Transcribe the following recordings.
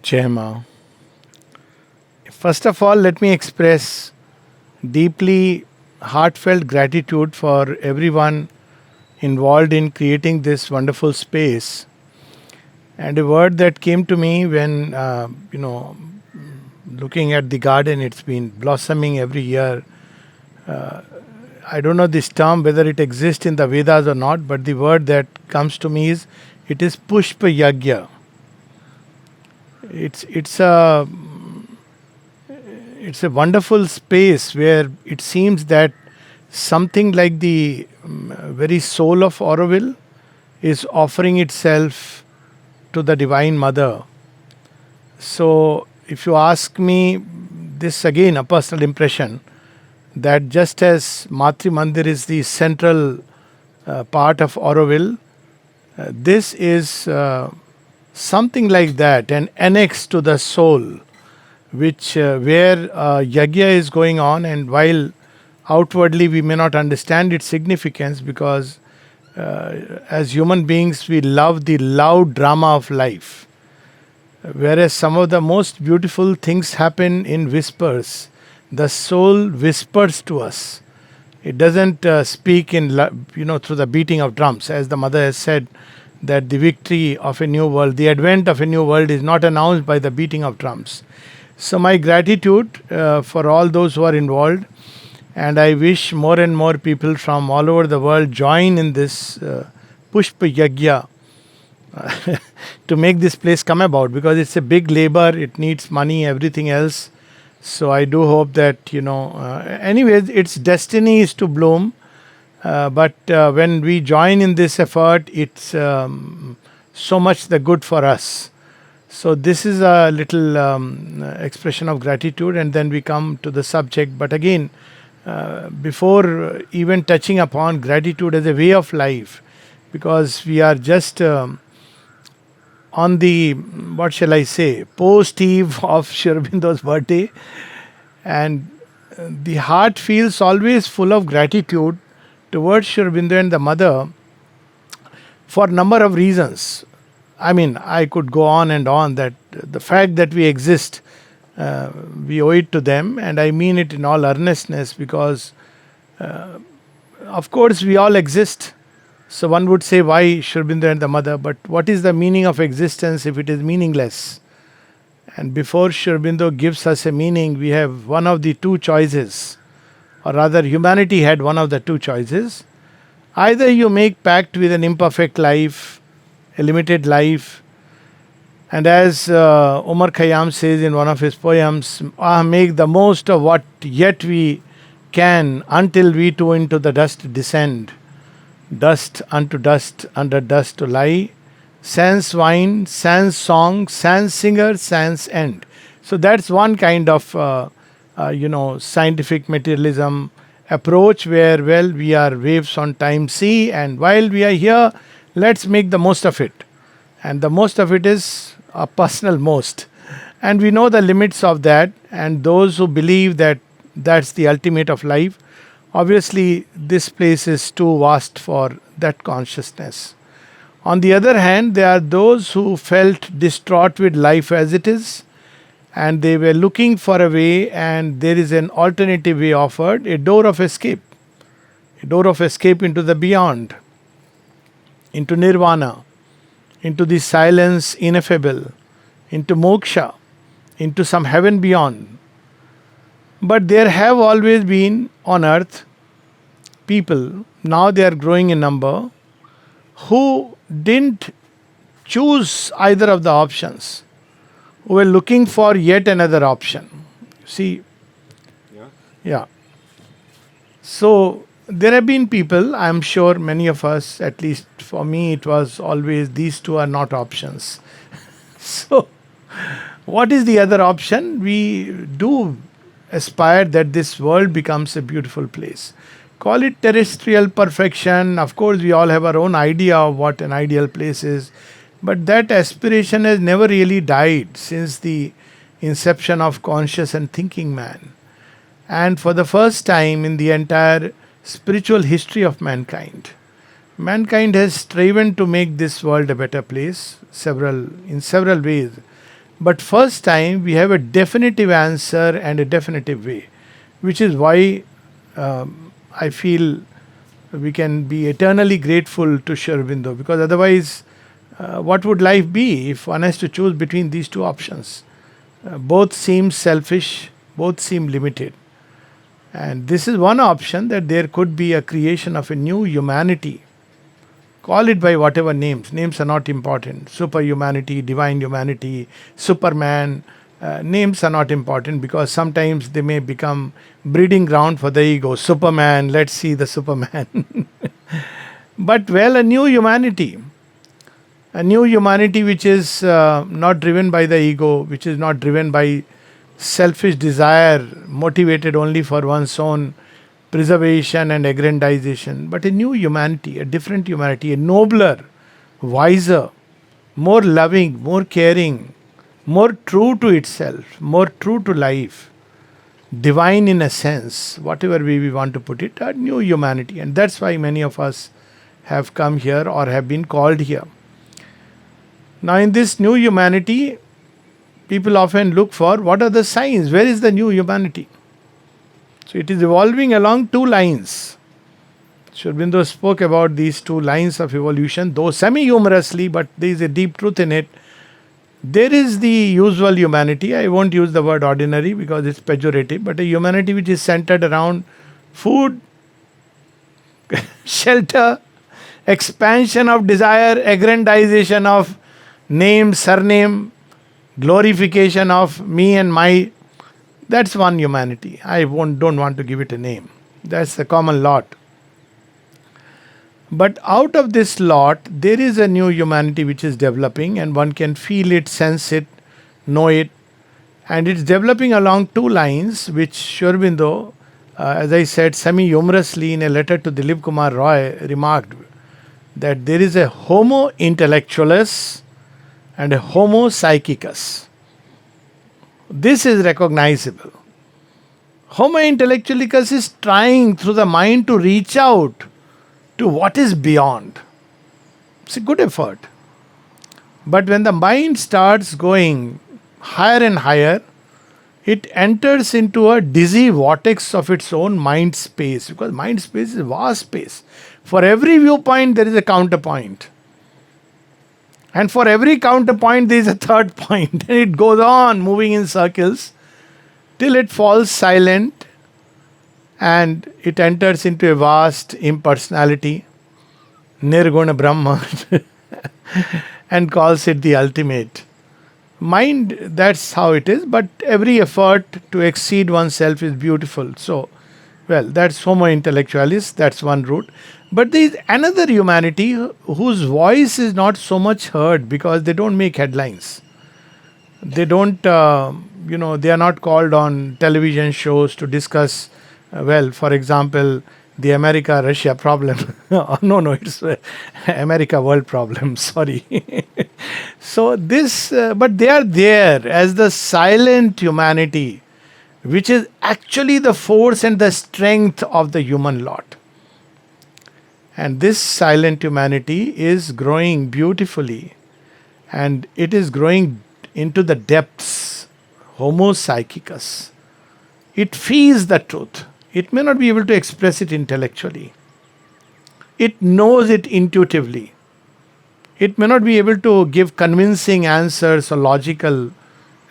Chema. First of all, let me express deeply heartfelt gratitude for everyone involved in creating this wonderful space. And a word that came to me when, looking at the garden, it's been blossoming every year. I don't know this term, whether it exists in the Vedas or not, but the word that comes to me is it is Pushpa Yagya. It's a wonderful space where it seems that something like the very soul of Auroville is offering itself to the Divine Mother. So, if you ask me, this again a personal impression that just as Matri Mandir is the central part of Auroville, this is something like that, an annex to the soul, which where yagya is going on, and while outwardly we may not understand its significance because as human beings we love the loud drama of life, whereas some of the most beautiful things happen in whispers. The soul whispers to us. It doesn't speak in through the beating of drums, as the mother has said that the victory of a new world, the advent of a new world, is not announced by the beating of drums. So, my gratitude for all those who are involved, and I wish more and more people from all over the world join in this Pushpa Yagya to make this place come about, because it's a big labor, it needs money, everything else. So, I do hope that, anyways, its destiny is to bloom. But when we join in this effort, it's so much the good for us. So this is a little expression of gratitude, and then we come to the subject. But again, before even touching upon gratitude as a way of life, because we are just on the, what shall I say, post eve of Sri Aurobindo's birthday, and the heart feels always full of gratitude towards Sri Aurobindo and the mother for a number of reasons. I mean, I could go on and on that the fact that we exist, we owe it to them, and I mean it in all earnestness because, of course, we all exist. So one would say, why Sri Aurobindo and the mother? But what is the meaning of existence if it is meaningless? And before Sri Aurobindo gives us a meaning, we have one of the two choices, or rather, humanity had one of the two choices. Either you make pact with an imperfect life, a limited life, and as Omar Khayyam says in one of his poems, make the most of what yet we can until we too into the dust descend. Dust unto dust, under dust to lie. Sans wine, sans song, sans singer, sans end. So that's one kind of, scientific materialism approach where, well, we are waves on time sea, and while we are here, let's make the most of it. And the most of it is a personal most. And we know the limits of that, and those who believe that that's the ultimate of life, obviously this place is too vast for that consciousness. On the other hand, there are those who felt distraught with life as it is, and they were looking for a way, and there is an alternative way offered, a door of escape into the beyond, into nirvana, into the silence ineffable, into moksha, into some heaven beyond. But there have always been on earth people, now they are growing in number, who didn't choose either of the options, who were looking for yet another option. See, yeah. So there have been people, I'm sure many of us, at least for me, it was always these two are not options. So, what is the other option? We do aspire that this world becomes a beautiful place. Call it terrestrial perfection. Of course, we all have our own idea of what an ideal place is. But that aspiration has never really died since the inception of conscious and thinking man. And for the first time in the entire spiritual history of mankind, mankind has striven to make this world a better place in several ways. But first time we have a definitive answer and a definitive way, which is why I feel we can be eternally grateful to Sri Aurobindo, because otherwise, what would life be if one has to choose between these two options? Both seem selfish, both seem limited. And this is one option, that there could be a creation of a new humanity. Call it by whatever names. Names are not important. Super humanity, divine humanity, Superman. Names are not important, because sometimes they may become breeding ground for the ego. Superman, let's see the Superman. But well, a new humanity. A new humanity which is not driven by the ego, which is not driven by selfish desire, motivated only for one's own preservation and aggrandization, but a new humanity, a different humanity, a nobler, wiser, more loving, more caring, more true to itself, more true to life, divine in a sense, whatever way we want to put it, a new humanity. And that's why many of us have come here or have been called here. Now, in this new humanity, people often look for what are the signs, where is the new humanity? So it is evolving along two lines. Sri Aurobindo spoke about these two lines of evolution, though semi-humorously, but there is a deep truth in it. There is the usual humanity. I won't use the word ordinary because it's pejorative, but a humanity which is centered around food, shelter, expansion of desire, aggrandization of name, surname, glorification of me and my. That's one humanity. Don't want to give it a name. That's the common lot. But out of this lot, there is a new humanity which is developing, and one can feel it, sense it, know it. And it's developing along two lines, which Sri Aurobindo, as I said, semi-humorously in a letter to Dilip Kumar Roy, remarked that there is a homo intellectualus and a homo psychicus. This is recognizable. Homo intellectualicus is trying through the mind to reach out to what is beyond. It's a good effort. But when the mind starts going higher and higher, it enters into a dizzy vortex of its own mind space, because mind space is a vast space. For every viewpoint, there is a counterpoint. And for every counterpoint, there is a third point. And it goes on moving in circles till it falls silent and it enters into a vast impersonality, Nirguna Brahma, and calls it the ultimate. Mind, that's how it is, but every effort to exceed oneself is beautiful. So, well, that's Homo intellectualis, that's one route. But there is another humanity whose voice is not so much heard because they don't make headlines. They don't, they are not called on television shows to discuss, for example, the America-Russia problem. No, it's America-world problem, sorry. So but they are there as the silent humanity, which is actually the force and the strength of the human lot. And this silent humanity is growing beautifully, and it is growing into the depths, homo psychicus. It feels the truth. It may not be able to express it intellectually. It knows it intuitively. It may not be able to give convincing answers or logical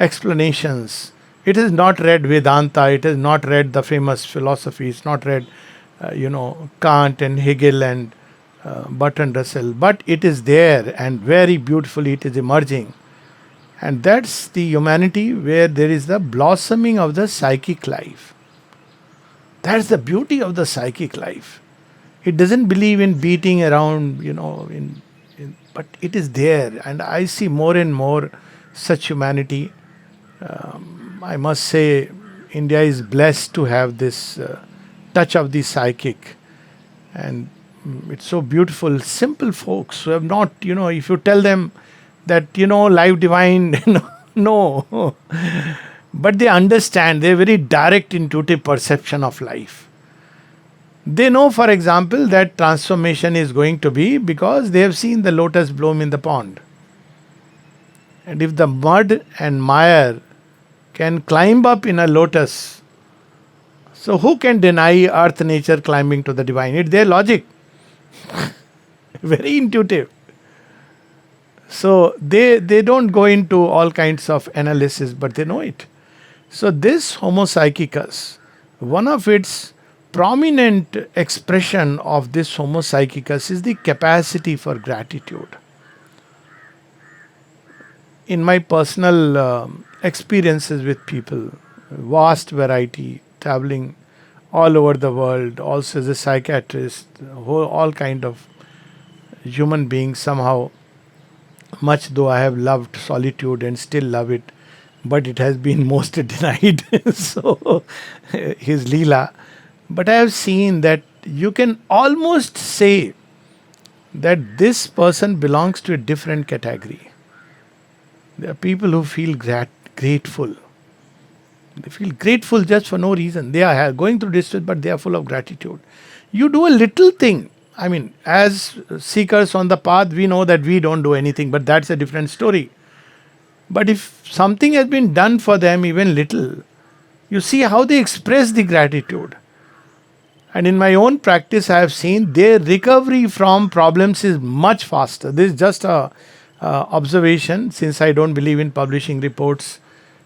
explanations. It has not read Vedanta, it has not read the famous philosophy, it's not read Kant and Hegel and Bertrand Russell, but it is there and very beautifully it is emerging. And that's the humanity where there is the blossoming of the psychic life. That's the beauty of the psychic life. It doesn't believe in beating around, but it is there. And I see more and more such humanity. I must say, India is blessed to have this touch of the psychic. And it's so beautiful. Simple folks who have not, if you tell them that, life divine, no. But they understand, they have very direct intuitive perception of life. They know, for example, that transformation is going to be because they have seen the lotus bloom in the pond. And if the mud and mire can climb up in a lotus, so who can deny earth nature climbing to the divine? It's their logic, very intuitive. So they don't go into all kinds of analysis, but they know it. So this Homo psychicus, one of its prominent expression of this Homo psychicus is the capacity for gratitude. In my personal experiences with people, vast variety, traveling all over the world, also as a psychiatrist, all kind of human beings somehow, much though I have loved solitude and still love it, but it has been most denied. So, his Leela. But I have seen that you can almost say that this person belongs to a different category. There are people who feel grateful. They feel grateful just for no reason. They are going through distress, but they are full of gratitude. You do a little thing. I mean, as seekers on the path, we know that we don't do anything, but that's a different story. But if something has been done for them, even little, you see how they express the gratitude. And in my own practice, I have seen their recovery from problems is much faster. This is just a observation, since I don't believe in publishing reports,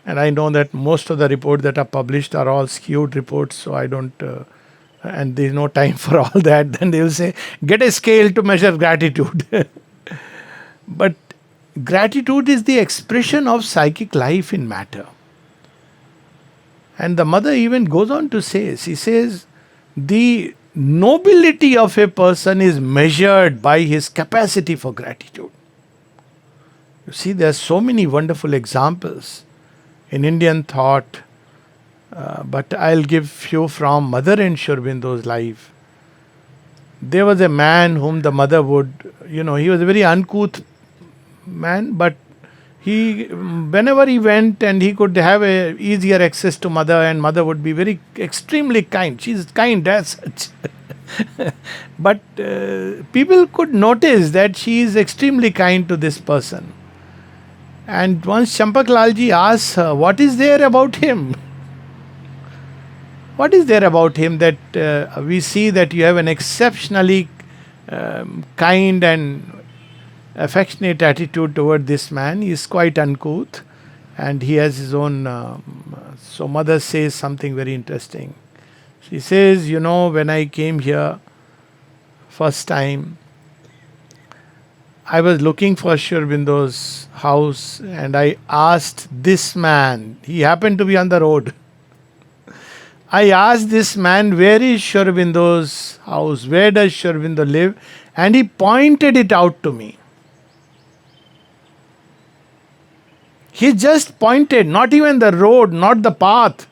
and I know that most of the reports that are published are all skewed reports. So I don't, and there's no time for all that. Then they will say, get a scale to measure gratitude. But gratitude is the expression of psychic life in matter. And the mother even goes on to say, she says, the nobility of a person is measured by his capacity for gratitude. You see, there are so many wonderful examples in Indian thought, but I'll give few from Mother and Sri Aurobindo's life. There was a man whom the mother would, he was a very uncouth man, but whenever he went and he could have a easier access to mother, and mother would be very extremely kind. She's kind as such. But people could notice that she is extremely kind to this person. And once Champak Lalji asks her, what is there about him? What is there about him that we see that you have an exceptionally kind and affectionate attitude toward this man? He is quite uncouth and he has his own. So, mother says something very interesting. She says, when I came here first time, I was looking for Sri Aurobindo's house and I asked this man, he happened to be on the road. I asked this man, where is Sri Aurobindo's house? Where does Sri Aurobindo live? And he pointed it out to me. He just pointed, not even the road, not the path.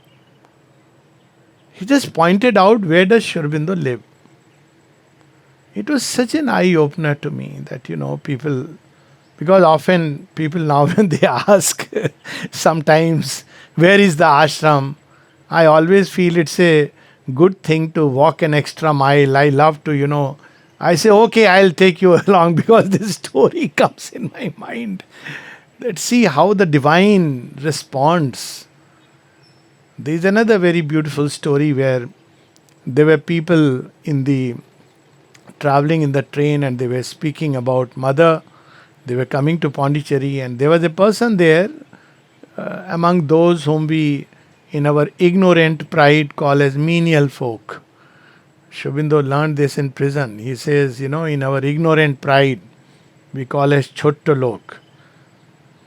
He just pointed out, where does Sri Aurobindo live? It was such an eye-opener to me that, people, because often people now when they ask sometimes, where is the ashram? I always feel it's a good thing to walk an extra mile. I love to, I say, okay, I'll take you along because this story comes in my mind. Let's see how the divine responds. There is another very beautiful story where there were people traveling in the train and they were speaking about mother. They were coming to Pondicherry and there was a person there among those whom we in our ignorant pride call as menial folk. Sri Aurobindo learned this in prison. He says, in our ignorant pride we call as chotto lok.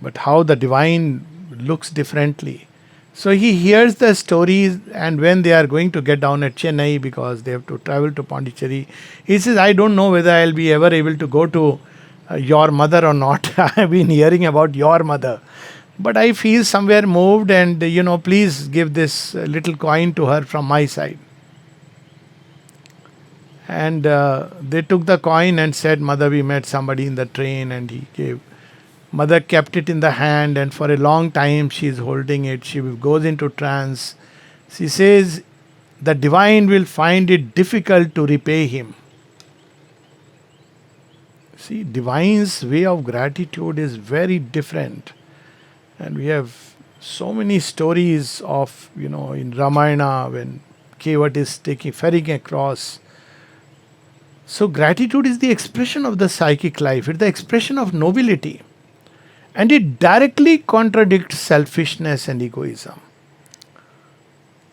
But how the divine looks differently. So he hears the stories, and when they are going to get down at Chennai because they have to travel to Pondicherry, he says, I don't know whether I'll be ever able to go to your mother or not. I've been hearing about your mother. But I feel somewhere moved and, please give this little coin to her from my side. And they took the coin and said, Mother, we met somebody in the train, and he gave. Mother kept it in the hand and for a long time she is holding it. She goes into trance. She says, the divine will find it difficult to repay him. See, divine's way of gratitude is very different. And we have so many stories of, in Ramayana when Kevat is ferrying across. So gratitude is the expression of the psychic life. It's the expression of nobility. And it directly contradicts selfishness and egoism.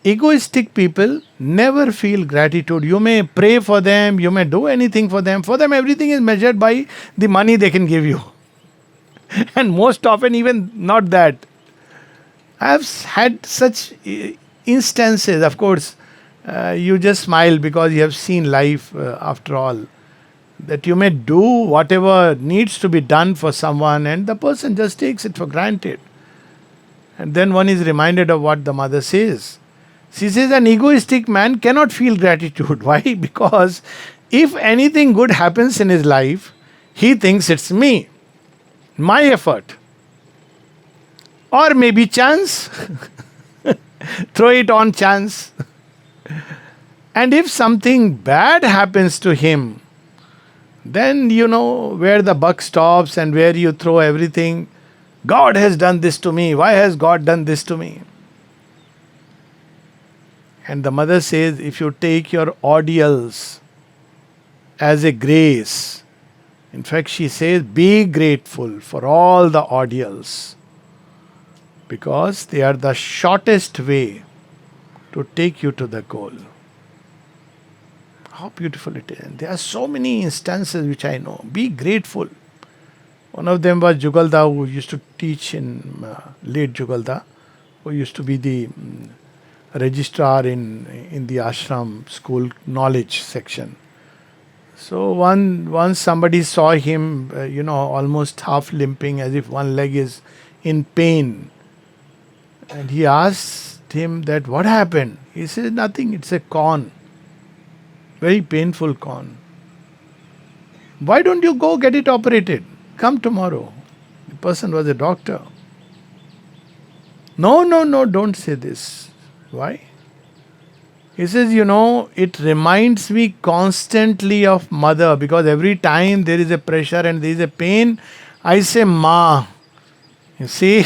Egoistic people never feel gratitude. You may pray for them, you may do anything for them. For them, everything is measured by the money they can give you. And most often, even not that. I have had such instances. Of course, you just smile because you have seen life after all. That you may do whatever needs to be done for someone, and the person just takes it for granted. And then one is reminded of what the mother says. She says an egoistic man cannot feel gratitude. Why? Because if anything good happens in his life, he thinks it's me, my effort, or maybe chance. Throw it on chance. And if something bad happens to him, then you know where the buck stops and where you throw everything. God has done this to me. Why has God done this to me? And the mother says, if you take your ordeals as a grace, in fact, she says, be grateful for all the ordeals because they are the shortest way to take you to the goal. How beautiful it is. And there are so many instances which I know. Be grateful. One of them was Jugalda, who used to teach in late Jugalda, who used to be the registrar in the ashram school knowledge section. So once somebody saw him, almost half limping as if one leg is in pain. And he asked him that, what happened? He said, nothing, it's a corn. Very painful corn. Why don't you go get it operated? Come tomorrow. The person was a doctor. No, don't say this. Why? He says, it reminds me constantly of mother because every time there is a pressure and there is a pain, I say, Ma. You see?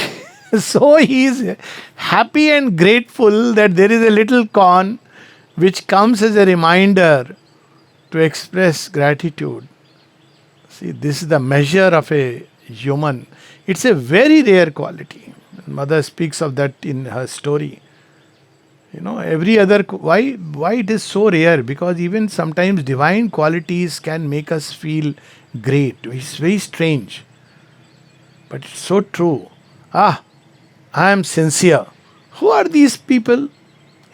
So he is happy and grateful that there is a little corn which comes as a reminder to express gratitude. See, this is the measure of a human. It's a very rare quality. Mother speaks of that in her story. Every other, why it is so rare? Because even sometimes divine qualities can make us feel great. It's very strange. But it's so true. I am sincere. Who are these people?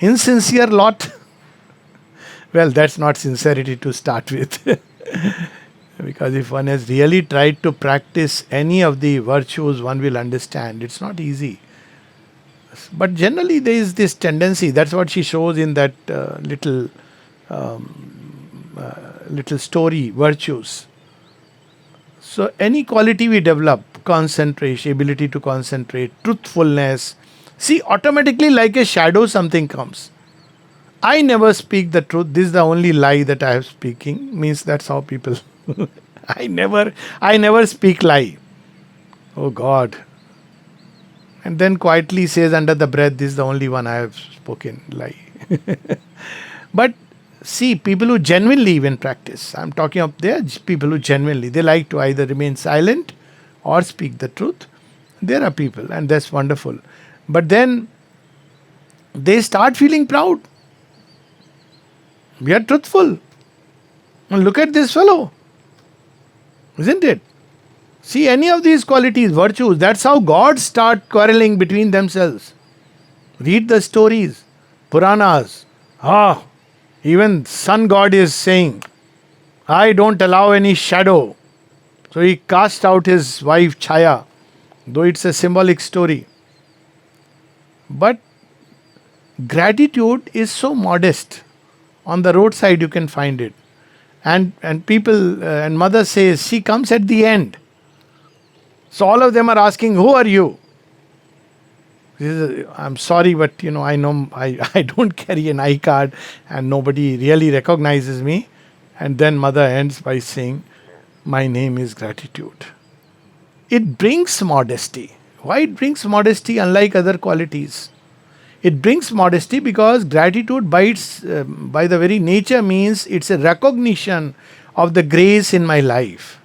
Insincere lot. Well, that's not sincerity to start with. Because if one has really tried to practice any of the virtues, one will understand it's not easy. But generally, there is this tendency. That's what she shows in that little story, virtues. So any quality we develop, concentration, ability to concentrate, truthfulness. See, automatically like a shadow, something comes. I never speak the truth. This is the only lie that I am speaking. Means that's how people. I never speak lie. Oh God. And then quietly says under the breath, this is the only one I have spoken lie. But see, people who genuinely even practice, I'm talking of there people who genuinely, they like to either remain silent or speak the truth. There are people, and that's wonderful. But then they start feeling proud. We are truthful. And look at this fellow. Isn't it? See, any of these qualities, virtues, that's how gods start quarreling between themselves. Read the stories, Puranas. Even sun god is saying, I don't allow any shadow. So he cast out his wife Chaya, though it's a symbolic story. But gratitude is so modest. On the roadside you can find it. And people, and mother says, she comes at the end. So all of them are asking, who are you? I'm sorry, but I know I don't carry an I card and nobody really recognizes me. And then mother ends by saying, my name is gratitude. It brings modesty. Why it brings modesty unlike other qualities? It brings modesty because gratitude by the very nature means it's a recognition of the grace in my life.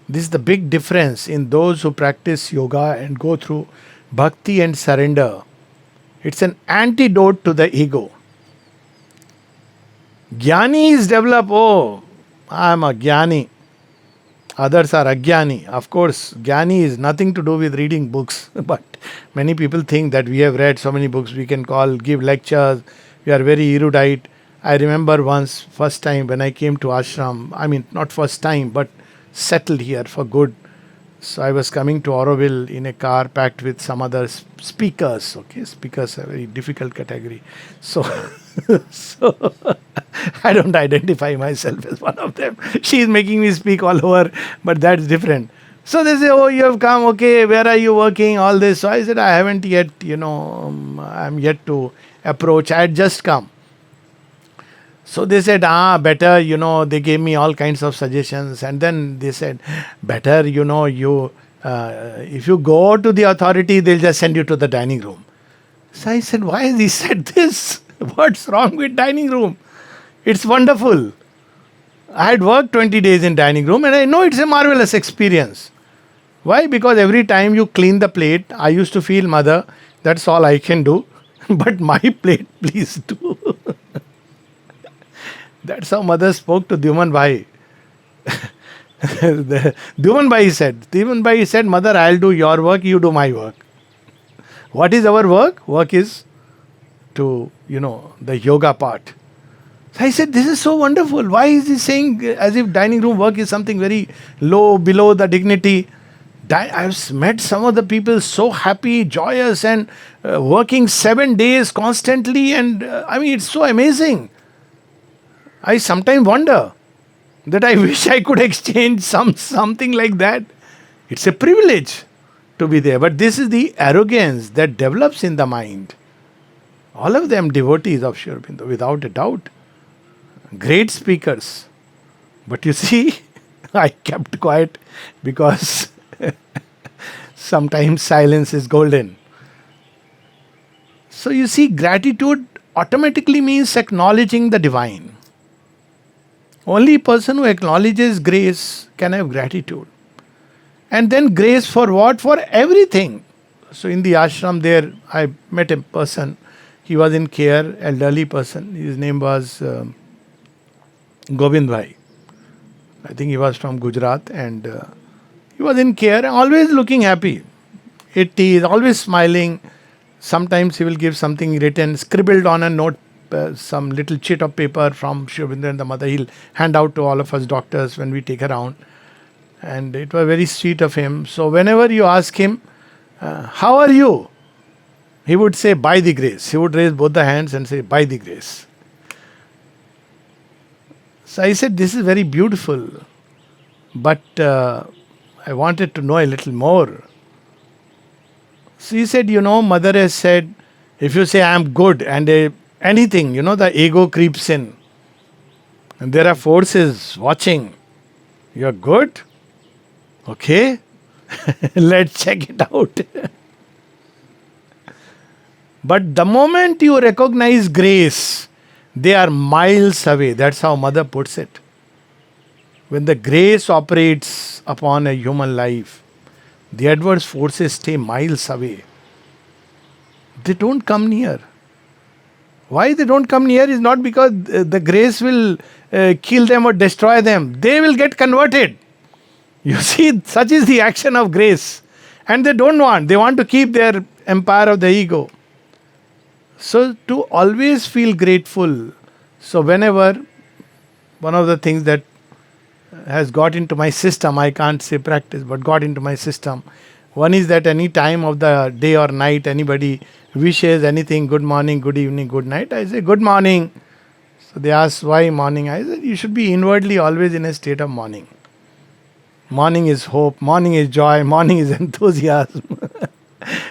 This is the big difference in those who practice yoga and go through bhakti and surrender. It's an antidote to the ego. Jnanis develop, oh, I'm a jnani. Others are agyani. Of course, jnani is nothing to do with reading books, but many people think that we have read so many books, we can give lectures, we are very erudite. I remember once, first time when I came to ashram, I mean, not first time, but settled here for good. So I was coming to Auroville in a car packed with some other speakers. Okay, speakers are a very difficult category. So, so I don't identify myself as one of them. She is making me speak all over, but that's different. So they say, "Oh, you have come. Okay, where are you working? All this." So I said, "I haven't yet. I'm yet to approach. I had just come." So they said, better, they gave me all kinds of suggestions. And then they said, better, if you go to the authority, they'll just send you to the dining room. So I said, why has he said this? What's wrong with dining room? It's wonderful. I had worked 20 days in dining room and I know it's a marvelous experience. Why? Because every time you clean the plate, I used to feel, mother, that's all I can do. But my plate, please do. That's how mother spoke to Dyuman Bhai. Dyuman Bhai said, mother, I'll do your work, you do my work. What is our work? Work is to, the yoga part. So I said, this is so wonderful. Why is he saying as if dining room work is something very low, below the dignity? I've met some of the people so happy, joyous and working 7 days constantly and it's so amazing. I sometimes wonder that I wish I could exchange something like that. It's a privilege to be there. But this is the arrogance that develops in the mind. All of them devotees of Sri Aurobindo, without a doubt. Great speakers. But you see, I kept quiet because sometimes silence is golden. So you see, gratitude automatically means acknowledging the divine. Only person who acknowledges grace can have gratitude. And then grace for what? For everything. So in the ashram there, I met a person. He was in care, elderly person. His name was Govind Bhai. I think he was from Gujarat and he was in care, always looking happy. He is always smiling. Sometimes he will give something written, scribbled on a note, some little chit of paper from Sri Aurobindo and the mother. He'll hand out to all of us doctors when we take around. And it was very sweet of him. So whenever you ask him, how are you? He would say, by the grace. He would raise both the hands and say, by the grace. So I said, this is very beautiful. But I wanted to know a little more. So he said, mother has said, if you say I am good and anything, the ego creeps in. And there are forces watching. You're good? Okay. Let's check it out. But the moment you recognize grace, they are miles away. That's how mother puts it. When the grace operates upon a human life, the adverse forces stay miles away. They don't come near. Why they don't come near is not because the grace will kill them or destroy them. They will get converted. You see, such is the action of grace. And they want to keep their empire of the ego. So to always feel grateful. So whenever, one of the things that has got into my system, I can't say practice, but got into my system. One is that any time of the day or night, anybody wishes anything, good morning, good evening, good night, I say good morning. So they ask why morning. I said you should be inwardly always in a state of morning. Morning is hope, morning is joy, morning is enthusiasm.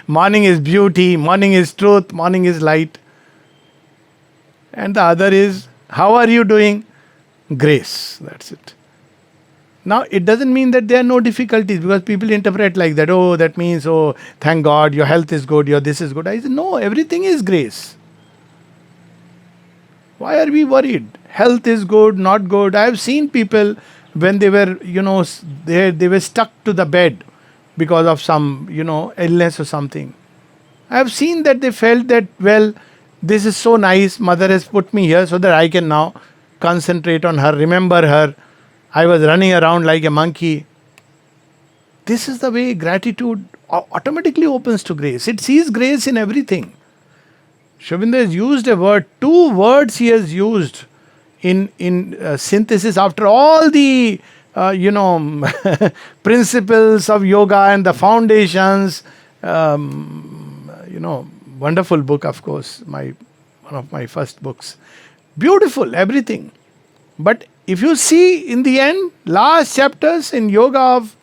Morning is beauty, morning is truth, morning is light. And the other is, how are you doing? Grace, that's it. Now, it doesn't mean that there are no difficulties, because people interpret like that. Oh, that means, oh, thank God, your health is good, your this is good. I say, no, everything is grace. Why are we worried? Health is good, not good. I have seen people when they were, they were stuck to the bed because of some, illness or something. I have seen that they felt that, well, this is so nice. Mother has put me here so that I can now concentrate on her, remember her. I was running around like a monkey. This is the way gratitude automatically opens to grace. It sees grace in everything. Shobinda has used a word, two words he has used in synthesis after all the principles of yoga and the foundations. Wonderful book, of course, one of my first books. Beautiful, everything. But if you see in the end, last chapters in yoga of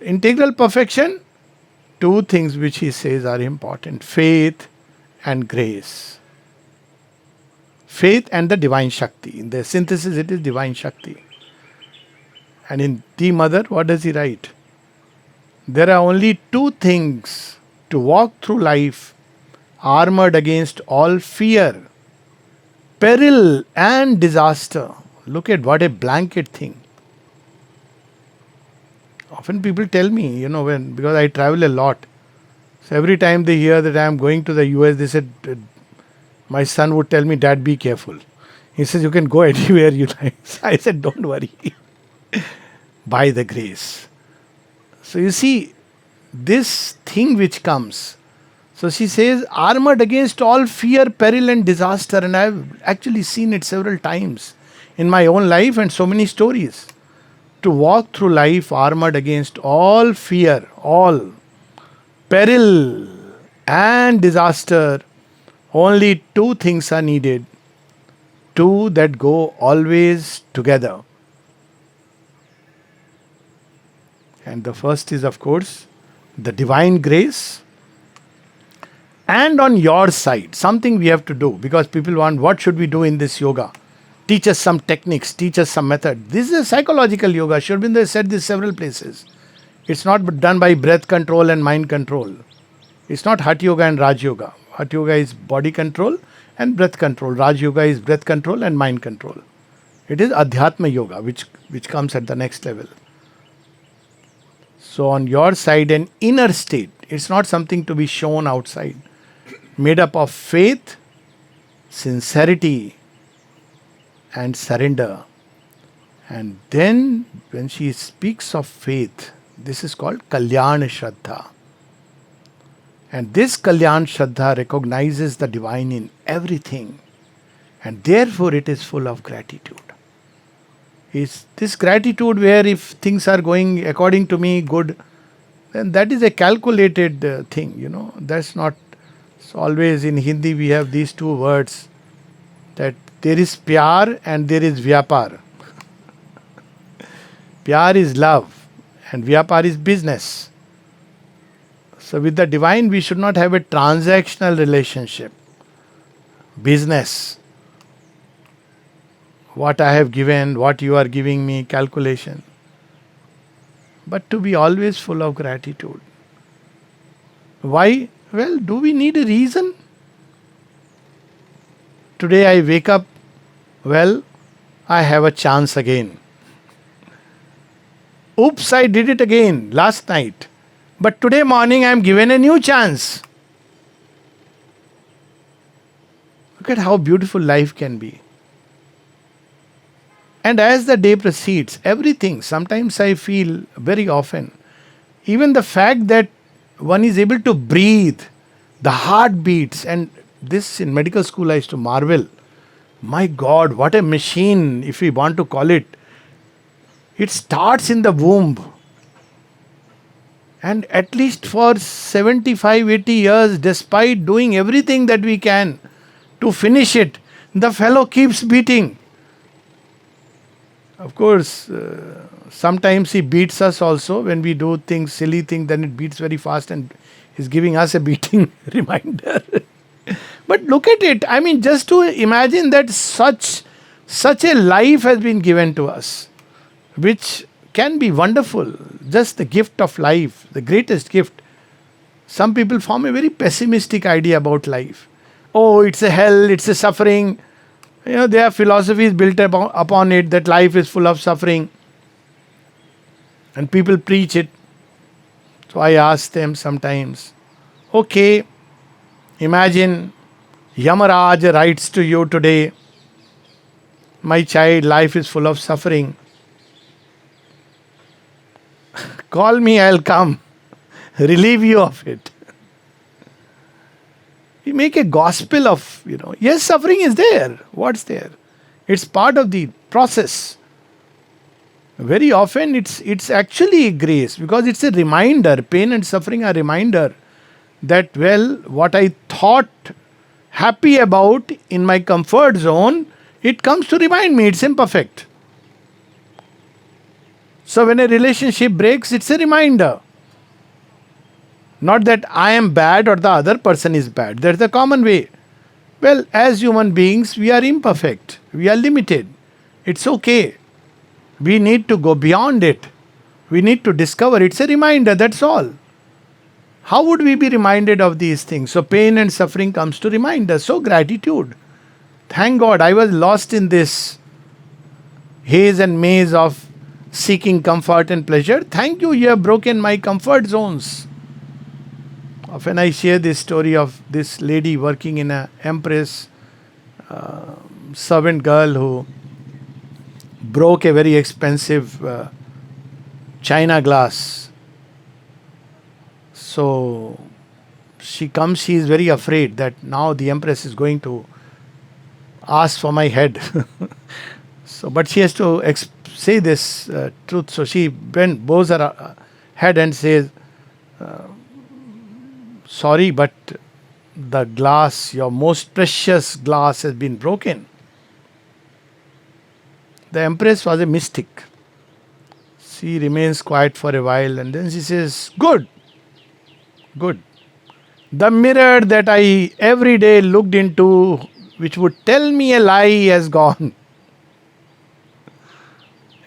integral perfection, two things which he says are important: faith and grace. Faith and the divine Shakti. In the synthesis, it is divine Shakti. And in The Mother, what does he write? There are only two things to walk through life armored against all fear, peril, and disaster. Look at what a blanket thing. Often people tell me, because I travel a lot. So every time they hear that I am going to the US, they said, my son would tell me, Dad, be careful. He says, you can go anywhere you like. I said, don't worry. By the grace. So you see, this thing which comes. So she says, armored against all fear, peril, and disaster. And I've actually seen it several times in my own life and so many stories. To walk through life armored against all fear, all peril, and disaster, only two things are needed. Two that go always together. And the first is, of course, the divine grace. And on your side, something we have to do, because people want, what should we do in this yoga? Teach us some techniques, teach us some method. This is a psychological yoga. Sri Aurobindo has said this several places. It's not done by breath control and mind control. It's not Hatha Yoga and Raj Yoga. Hatha Yoga is body control and breath control. Raj Yoga is breath control and mind control. It is Adhyatma Yoga, which comes at the next level. So on your side, an inner state. It's not something to be shown outside. Made up of faith, sincerity, and surrender. And then when she speaks of faith, this is called Kalyan Shraddha. And this Kalyan Shraddha recognizes the divine in everything. And therefore it is full of gratitude. It's this gratitude where if things are going according to me good, then that is a calculated thing, That's not, so always in Hindi we have these two words, that there is pyar and there is vyapar. Pyar is love and vyapar is business. So with the divine we should not have a transactional relationship. Business. What I have given, what you are giving me, calculation. But to be always full of gratitude. Why? Well, do we need a reason? Today I wake up, well, I have a chance again. Oops, I did it again last night. But today morning I am given a new chance. Look at how beautiful life can be. And as the day proceeds, everything, sometimes I feel very often, even the fact that one is able to breathe, the heart beats, and this in medical school I used to marvel. My God, what a machine, if we want to call it. It starts in the womb. And at least for 75, 80 years, despite doing everything that we can to finish it, the fellow keeps beating. Of course, sometimes he beats us also. When we do things, silly things, then it beats very fast and is giving us a beating reminder. But look at it. I mean, just to imagine that such a life has been given to us, which can be wonderful. Just the gift of life, the greatest gift. Some people form a very pessimistic idea about life. Oh, it's a hell, it's a suffering. There are philosophies built upon it that life is full of suffering, and people preach it. So I ask them sometimes, okay, imagine Yamaraj writes to you today, my child, life is full of suffering. Call me, I'll come, relieve you of it. We make a gospel of, yes, suffering is there. What's there? It's part of the process. Very often it's actually grace, because it's a reminder. Pain and suffering are a reminder that, well, what I thought happy about in my comfort zone, it comes to remind me it's imperfect. So when a relationship breaks, it's a reminder. Not that I am bad or the other person is bad. That's the common way. Well, as human beings, we are imperfect. We are limited. It's okay. We need to go beyond it. We need to discover. It's a reminder, that's all. How would we be reminded of these things? So pain and suffering comes to remind us. So gratitude. Thank God I was lost in this haze and maze of seeking comfort and pleasure. Thank you have broken my comfort zones. Often I share this story of this lady working in a empress servant girl who broke a very expensive china glass. So she comes, she is very afraid that now the empress is going to ask for my head. But she has to say this truth. So she bows her head and says, sorry, but the glass, your most precious glass, has been broken. The empress was a mystic. She remains quiet for a while and then she says, good. The mirror that I every day looked into, which would tell me a lie, has gone.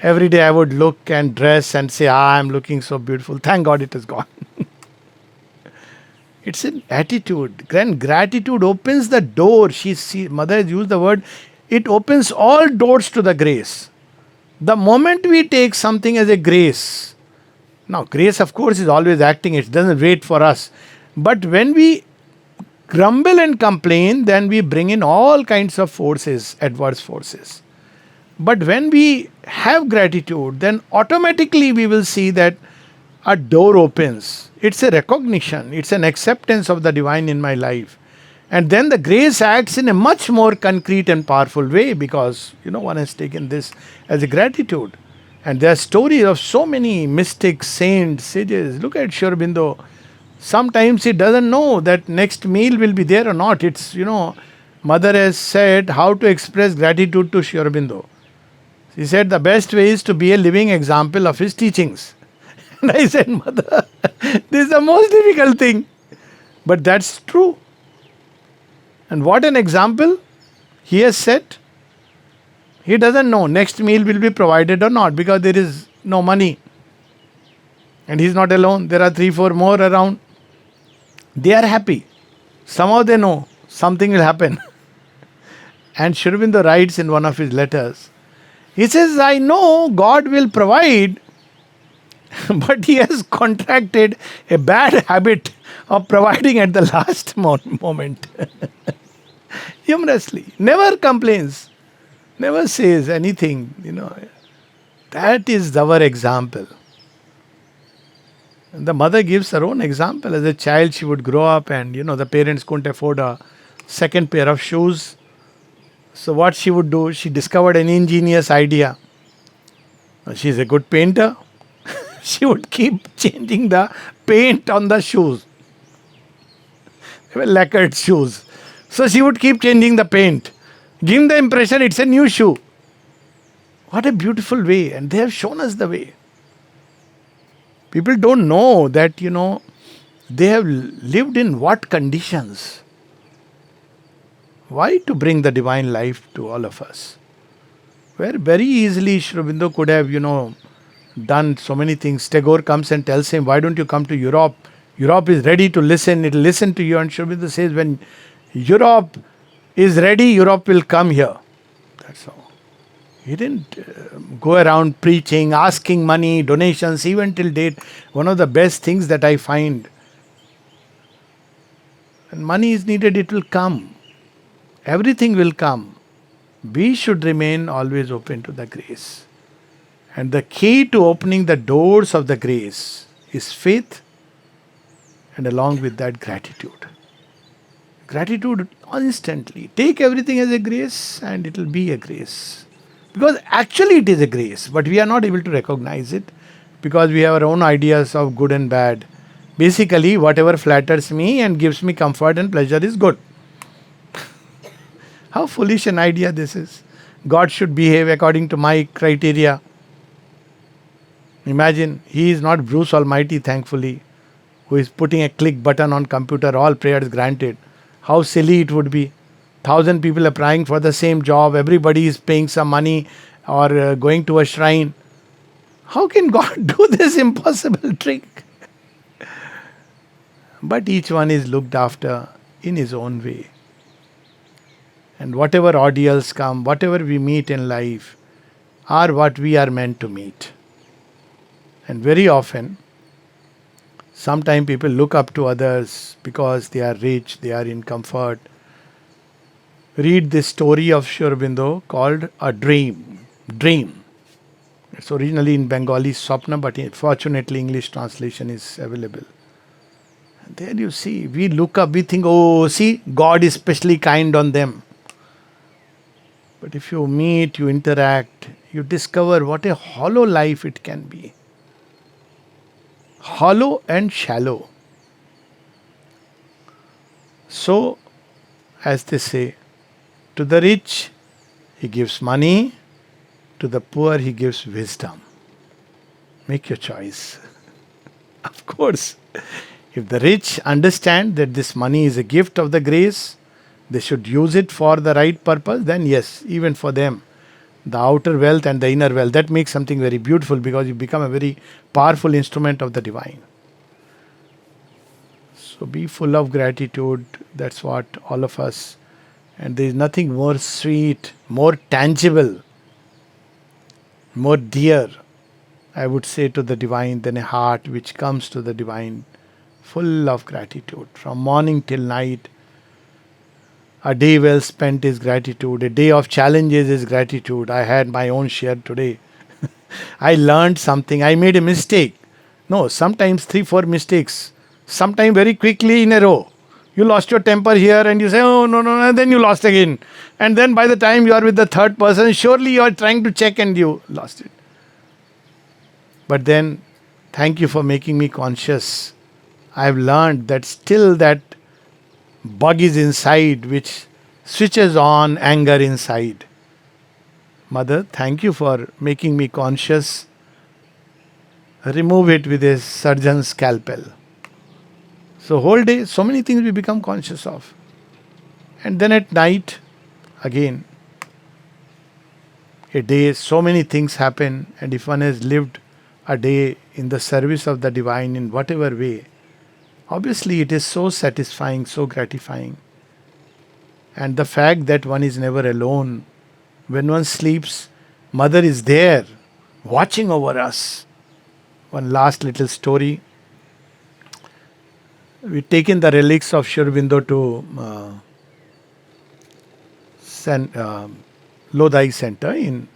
Every day I would look and dress and say, I'm looking so beautiful. Thank God it has gone. It's an attitude. Gratitude opens the door. Mother has used the word, it opens all doors to the grace. The moment we take something as a grace, now grace of course is always acting, it doesn't wait for us. But when we grumble and complain, then we bring in all kinds of forces, adverse forces. But when we have gratitude, then automatically we will see that a door opens. It's a recognition, it's an acceptance of the divine in my life. And then the grace acts in a much more concrete and powerful way, because one has taken this as a gratitude. And there are stories of so many mystics, saints, sages. Look at Sri Aurobindo. Sometimes he doesn't know that next meal will be there or not. It's, Mother has said how to express gratitude to Sri Aurobindo. She said the best way is to be a living example of his teachings. And I said, Mother, this is the most difficult thing. But that's true. And what an example he has set. He doesn't know next meal will be provided or not, because there is no money. And he's not alone. There are 3-4 more around. They are happy. Somehow they know something will happen. And Sri Aurobindo writes in one of his letters, he says, I know God will provide, but he has contracted a bad habit of providing at the last moment. Humorously. Never complains. Never says anything. That is our example. And the mother gives her own example. As a child, she would grow up and, the parents couldn't afford a second pair of shoes. So what she would do, she discovered an ingenious idea. She's a good painter. She would keep changing the paint on the shoes. They were lacquered shoes. So she would keep changing the paint, giving the impression it's a new shoe. What a beautiful way. And they have shown us the way. People don't know that, they have lived in what conditions. Why? To bring the divine life to all of us. Where very easily Sri Aurobindo could have, done so many things. Tagore comes and tells him, why don't you come to Europe? Europe is ready to listen. It'll listen to you. And Sri Aurobindo says, when Europe is ready, Europe will come here. That's all. He didn't go around preaching, asking money, donations, even till date. One of the best things that I find, when money is needed, it will come. Everything will come. We should remain always open to the grace. And the key to opening the doors of the grace is faith, and along with that, gratitude. Gratitude instantly. Take everything as a grace and it will be a grace. Because actually it is a grace, but we are not able to recognize it because we have our own ideas of good and bad. Basically, whatever flatters me and gives me comfort and pleasure is good. How foolish an idea this is. God should behave according to my criteria. Imagine, he is not Bruce Almighty, thankfully, who is putting a click button on computer, all prayers granted. How silly it would be. 1,000 people applying for the same job, everybody is paying some money or going to a shrine. How can God do this impossible trick? But each one is looked after in his own way. And whatever ordeals come, whatever we meet in life, are what we are meant to meet. And very often, sometimes people look up to others because they are rich, they are in comfort. Read this story of Sri Aurobindo called A Dream. Dream. It's originally in Bengali Swapna, but fortunately English translation is available. And there you see, we look up, we think, oh, see, God is specially kind on them. But if you meet, you interact, you discover what a hollow life it can be. Hollow and shallow. So, as they say, to the rich, he gives money. To the poor, he gives wisdom. Make your choice. Of course, if the rich understand that this money is a gift of the grace, they should use it for the right purpose, then yes, even for them, the outer wealth and the inner wealth, that makes something very beautiful because you become a very powerful instrument of the divine. So be full of gratitude. That's what all of us. And there is nothing more sweet, more tangible, more dear, I would say, to the divine than a heart which comes to the divine full of gratitude. From morning till night, a day well spent is gratitude. A day of challenges is gratitude. I had my own share today. I learned something. I made a mistake. No, sometimes 3-4 mistakes. Sometimes very quickly in a row. You lost your temper here and you say, oh, no, no, and then you lost again. And then by the time you are with the third person, surely you are trying to check and you lost it. But then, thank you for making me conscious. I have learned that still that bug is inside which switches on anger inside. Mother, thank you for making me conscious. Remove it with a surgeon's scalpel. So whole day, so many things we become conscious of. And then at night, again, a day, so many things happen. And if one has lived a day in the service of the divine in whatever way, obviously it is so satisfying, so gratifying. And the fact that one is never alone. When one sleeps, Mother is there, watching over us. One last little story. We've taken the relics of Sri Aurobindo to Lodi Center in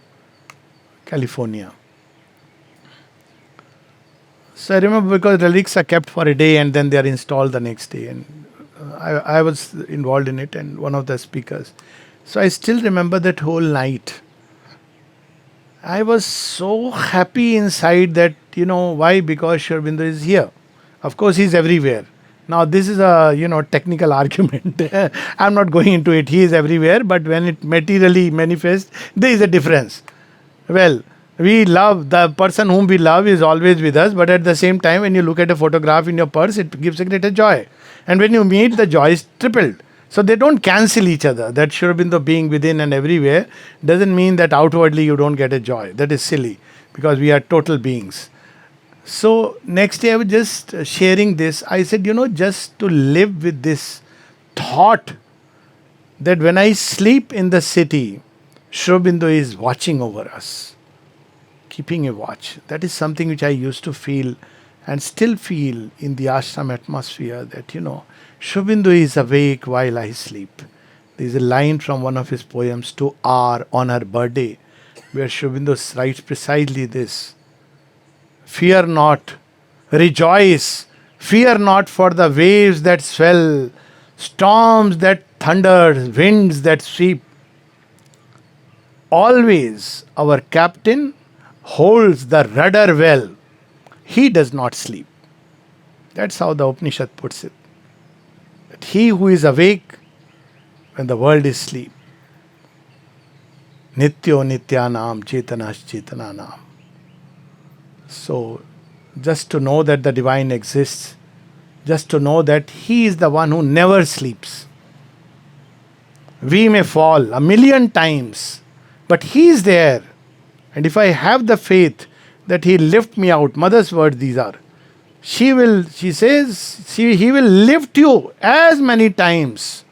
California. So I remember because relics are kept for a day and then they are installed the next day. And I was involved in it and one of the speakers. So I still remember that whole night. I was so happy inside that, why? Because Sri Aurobindo is here. Of course, he's everywhere. Now, this is a, technical argument. I'm not going into it. He is everywhere, but when it materially manifests, there is a difference. Well, we love, the person whom we love is always with us, but at the same time, when you look at a photograph in your purse, it gives a greater joy. And when you meet, the joy is tripled. So they don't cancel each other. That Sri Aurobindo being within and everywhere doesn't mean that outwardly you don't get a joy. That is silly. because we are total beings. So next day I was just sharing this. I said, just to live with this thought that when I sleep in the city, Shrobindo is watching over us, keeping a watch. That is something which I used to feel and still feel in the ashram atmosphere, that, Shrobindo is awake while I sleep. There is a line from one of his poems to R on her birthday where Shrobindo writes precisely this: fear not, rejoice, fear not for the waves that swell, storms that thunder, winds that sweep. Always our captain holds the rudder well. He does not sleep. That's how the Upanishad puts it. That he who is awake when the world is asleep. Nityo nityanam chetanash chetananam. So, just to know that the divine exists, just to know that he is the one who never sleeps. We may fall a million times, but he is there. And if I have the faith that he lift me out, mother's words these are. She says, he will lift you as many times.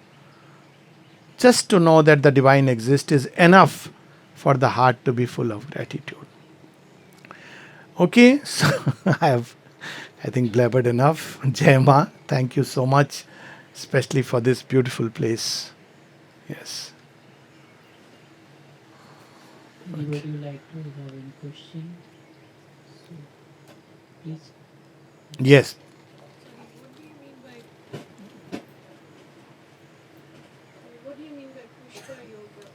Just to know that the divine exists is enough for the heart to be full of gratitude. Okay, so I think, blabbered enough. Jai Ma, thank you so much, especially for this beautiful place. Yes. Would you like to have any question? So, please. Yes. What do you mean by Pushpa Yoga?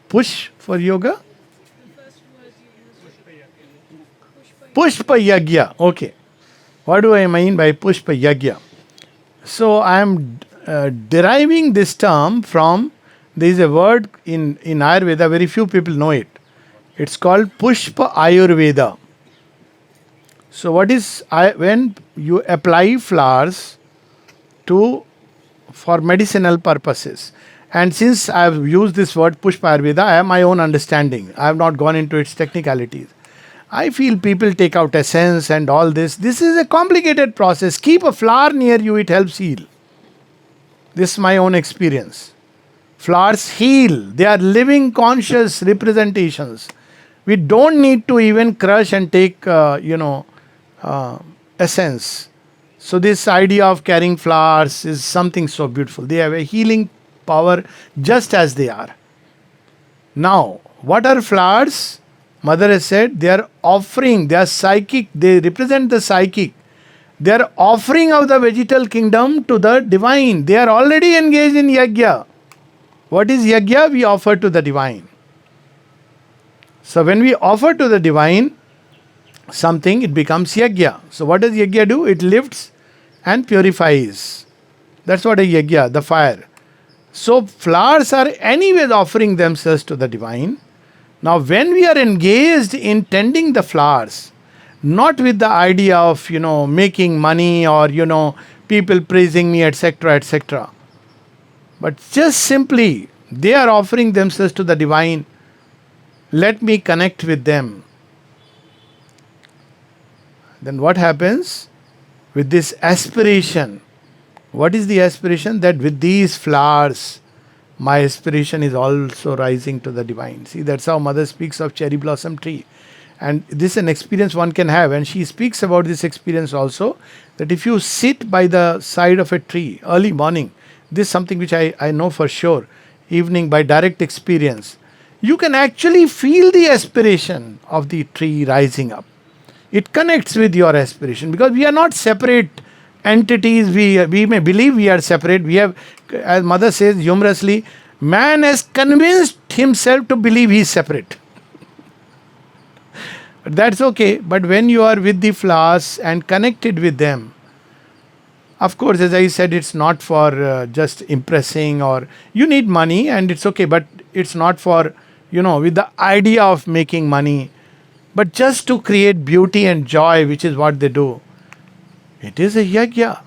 Push for yoga? The first words you used. Pushpa Yagya. Okay. What do I mean by Pushpa Yagya? So I am deriving this term from, there is a word in Ayurveda, very few people know it. It's called Pushpa Ayurveda. So what is, when you apply flowers for medicinal purposes. And since I have used this word Pushpa Ayurveda, I have my own understanding. I have not gone into its technicalities. I feel people take out essence and all this. This is a complicated process. Keep a flower near you, it helps heal. This is my own experience. Flowers heal. They are living conscious representations. We don't need to even crush and take, essence. So this idea of carrying flowers is something so beautiful. They have a healing power just as they are. Now, what are flowers? Mother has said they are offering, they are psychic, they represent the psychic. They are offering of the vegetal kingdom to the divine. They are already engaged in yagya. What is yagya? We offer to the divine. So when we offer to the divine something, it becomes yagya. So what does yagya do? It lifts and purifies. That's what a yagya, the fire. So flowers are anyways offering themselves to the divine. Now when we are engaged in tending the flowers, not with the idea of, making money or, people praising me, etc., etc. But just simply, they are offering themselves to the divine. Let me connect with them. Then what happens? With this aspiration, what is the aspiration? That with these flowers, my aspiration is also rising to the divine. See, that's how Mother speaks of cherry blossom tree. And this is an experience one can have. And she speaks about this experience also, that if you sit by the side of a tree early morning, this is something which I know for sure, evening by direct experience, you can actually feel the aspiration of the tree rising up. It connects with your aspiration because we are not separate entities. We may believe we are separate. We have, as Mother says humorously, man has convinced himself to believe he is separate. That's okay. But when you are with the flowers and connected with them, of course, as I said, it's not for just impressing, or you need money and it's okay, but it's not for, with the idea of making money, but just to create beauty and joy, which is what they do. It is a yagya.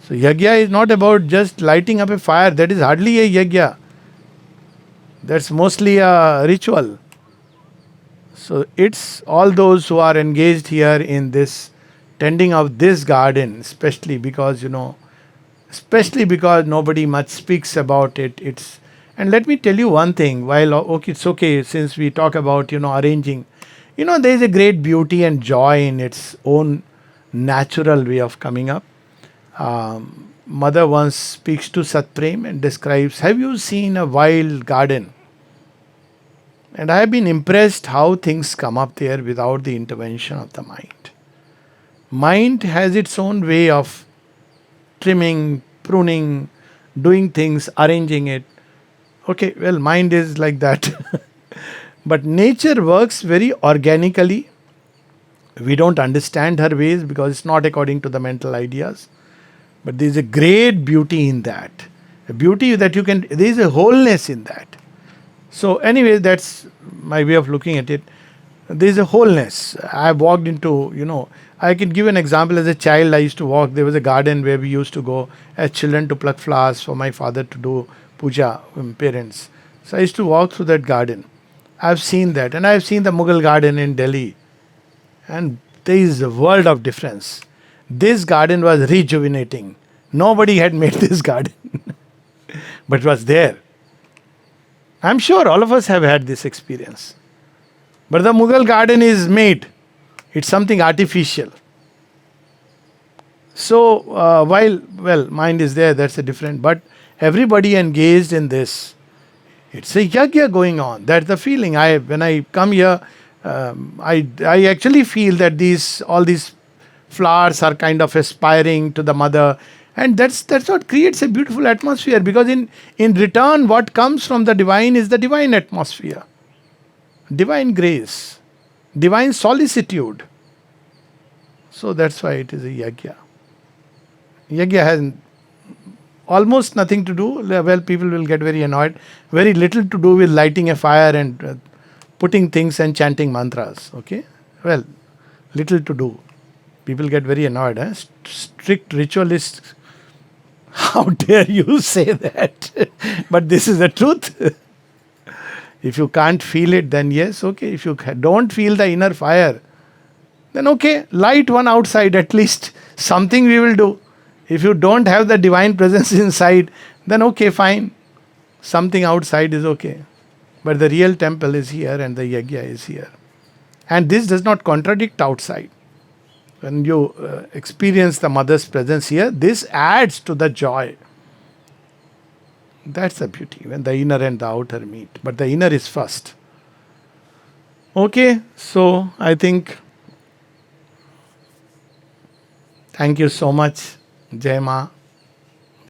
So yagya is not about just lighting up a fire. That is hardly a yagya. That's mostly a ritual. So it's all those who are engaged here in this tending of this garden, especially because especially because nobody much speaks about it. It's and let me tell you one thing. While okay, it's okay since we talk about arranging, there is a great beauty and joy in its own natural way of coming up. Mother once speaks to Satprem and describes, "Have you seen a wild garden?" And I have been impressed how things come up there without the intervention of the mind. Mind has its own way of trimming, pruning, doing things, arranging it. Okay, well, mind is like that. But nature works very organically. We don't understand her ways because it's not according to the mental ideas. But there is a great beauty in that. A beauty that there is a wholeness in that. So, anyway, that's my way of looking at it. There is a wholeness. I've walked into, I can give an example. As a child, I used to walk. There was a garden where we used to go as children to pluck flowers for my father to do puja, parents. So, I used to walk through that garden. I've seen that. And I've seen the Mughal garden in Delhi. And there is a world of difference. This garden was rejuvenating. Nobody had made this garden, but it was there. I'm sure all of us have had this experience. But the Mughal garden is made, it's something artificial. So, well, mind is there, that's a different, but everybody engaged in this. It's a yagya going on. That's the feeling. When I come here, I actually feel that all these flowers are kind of aspiring to the mother, and that's what creates a beautiful atmosphere. Because in return, what comes from the divine is the divine atmosphere, divine grace, divine solicitude. So that's why it is a yagya. Yagya has almost nothing to do. Well, people will get very annoyed. Very little to do with lighting a fire and putting things and chanting mantras. Okay, well, little to do. People get very annoyed. Strict ritualists. How dare you say that? But this is the truth. If you can't feel it, then yes, okay. If you don't feel the inner fire, then okay, light one outside at least. Something we will do. If you don't have the divine presence inside, then okay, fine. Something outside is okay. But the real temple is here and the yagya is here. And this does not contradict outside. When you experience the mother's presence here, this adds to the joy. That's the beauty, when the inner and the outer meet. But the inner is first. Okay, so I think, thank you so much, Jai Ma.